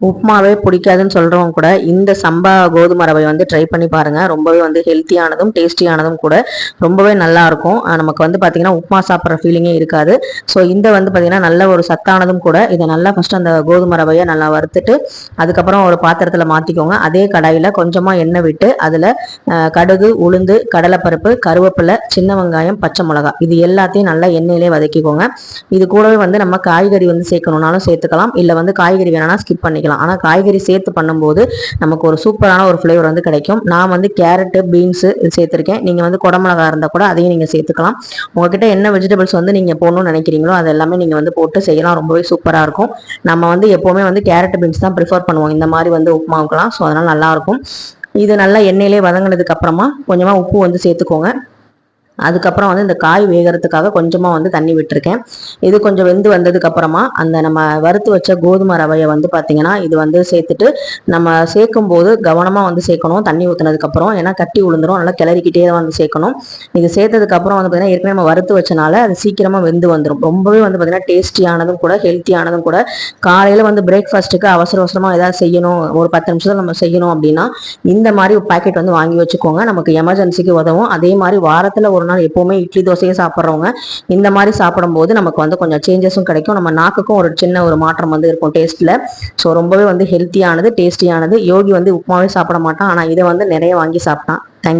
உப்புமாவே பிடிக்காதுன்னு சொல்கிறவங்க கூட இந்த சம்பா கோதுமை ரவை வந்து ட்ரை பண்ணி பாருங்கள். ரொம்பவே வந்து ஹெல்த்தியானதும் டேஸ்டியானதும் கூட, ரொம்பவே நல்லாயிருக்கும். நமக்கு வந்து பார்த்திங்கன்னா உப்புமா சாப்பிட்ற ஃபீலிங்கே இருக்காது. ஸோ இந்த வந்து பார்த்திங்கன்னா நல்ல ஒரு சத்தானதும் கூட. இதை நல்லா ஃபஸ்ட்டு அந்த கோதுமை ரவையை நல்லா வறுத்துட்டு அதுக்கப்புறம் ஒரு பாத்திரத்தில் மாற்றிக்கோங்க. அதே கடாயில் கொஞ்சமாக எண்ணெய் விட்டு அதில் கடுகு, உளுந்து, கடலைப்பருப்பு, கருவேப்பிலை, சின்ன வெங்காயம், பச்சை மிளகாய் இது எல்லாத்தையும் நல்லா எண்ணெயிலே வதக்கிக்கோங்க. இது கூடவே வந்து நம்ம காய்கறி வந்து சேர்க்கணுன்னாலும் சேர்த்துக்கலாம், இல்லை வந்து காய்கறி வேணாலும் ஸ்கிப் பண்ணிக்கலாம். ஆனால் காய்கறி சேர்த்து பண்ணும்போது நமக்கு ஒரு சூப்பரான ஒரு ஃப்ளேவர் வந்து கிடைக்கும். நான் வந்து கேரட்டு, பீன்ஸு சேர்த்துருக்கேன். நீங்கள் வந்து குடமிளகா இருந்தால் கூட அதையும் நீங்கள் சேர்த்துக்கலாம். உங்ககிட்ட என்ன வெஜிடபிள்ஸ் வந்து நீங்கள் போடணும்னு நினைக்கிறீங்களோ அது எல்லாமே நீங்கள் வந்து போட்டு செய்யலாம். ரொம்பவே சூப்பராக இருக்கும். நம்ம வந்து எப்போவுமே வந்து கேரட், பீன்ஸ் தான் ப்ரிஃபர் பண்ணுவோம் இந்த மாதிரி வந்து உப்புமாவுக்கலாம். ஸோ அதனால் நல்லாயிருக்கும். இது நல்லா எண்ணெயிலே வதங்கினதுக்கு அப்புறமா கொஞ்சமாக உப்பு வந்து சேர்த்துக்கோங்க. அதுக்கப்புறம் வந்து இந்த காய் வேகிறதுக்காக கொஞ்சமாக வந்து தண்ணி விட்டுருக்கேன். இது கொஞ்சம் வெந்து வந்ததுக்கு அப்புறமா அந்த நம்ம வறுத்து வச்ச கோதுமை ரவையை வந்து பார்த்தீங்கன்னா இது வந்து சேர்த்துட்டு நம்ம சேர்க்கும் போது கவனமாக வந்து சேர்க்கணும். தண்ணி ஊற்றினதுக்கப்புறம், ஏன்னா கட்டி விழுந்துரும். நல்லா கிளறிக்கிட்டே தான் வந்து சேர்க்கணும். இது சேர்த்ததுக்கப்புறம் வந்து பார்த்தீங்கன்னா ஏற்கனவே நம்ம வறுத்து வச்சனால அது சீக்கிரமாக வெந்து வந்துடும். ரொம்பவே வந்து பார்த்தீங்கன்னா டேஸ்டியானதும் கூட ஹெல்த்தியானதும் கூட. காலையில் வந்து பிரேக்ஃபாஸ்ட்டுக்கு அவசர அவசரமாக ஏதாவது செய்யணும், ஒரு 10 நிமிஷத்தில் நம்ம செய்யணும் அப்படின்னா இந்த மாதிரி பேக்கெட் வந்து வாங்கி வச்சுக்கோங்க. நமக்கு எமர்ஜென்சிக்கு உதவும். அதே மாதிரி வாரத்தில் ஒரு நாள் எப்போவுமே இட்லி தோசையே சாப்பிட்றவங்க இந்த மாதிரி சாப்பிடும்போது நமக்கு வந்து கொஞ்சம் சேஞ்சஸும் கிடைக்கும். நம்ம நாக்குக்கும் ஒரு சின்ன ஒரு மாற்றம் வந்து இருக்கும் டேஸ்ட்டில். ஸோ ரொம்பவே வந்து ஹெல்த்தியானது, டேஸ்டியானது. யோகி வந்து உப்புமாவே சாப்பிட மாட்டான், ஆனால் இதை வந்து நிறைய வாங்கி சாப்பிட்டான். தேங்க்யூ.